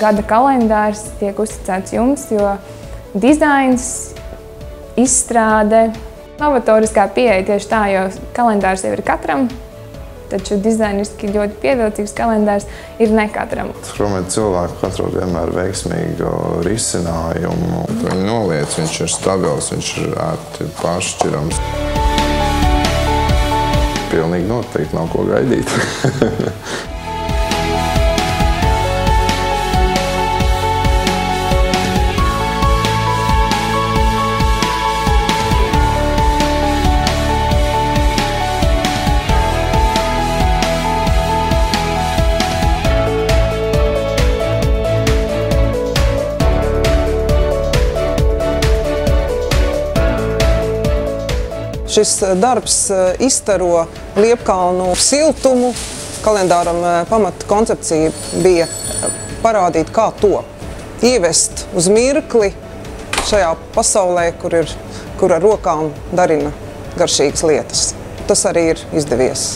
gada kalendārs tiek uzticēts jums, jo dizains, izstrāde, novatoriskā pieeja tieši tā, jo kalendārs jau ir katram, taču dizainiski ļoti pievilcīgs kalendārs ir ne katram. Chromēt cilvēku atrod vienmēr veiksmīgu risinājumu. Viņu noliec, viņš ir stabils, viņš ir ērti pāršķirams. Pilnīgi noteikti nav ko gaidīt. Šis darbs izstaro Liepkalnu siltumu. Kalendāram pamata koncepcija bija parādīt, kā to ievest uz mirkli šajā pasaulē, kur ar rokām darina garšīgas lietas. Tas arī ir izdevies.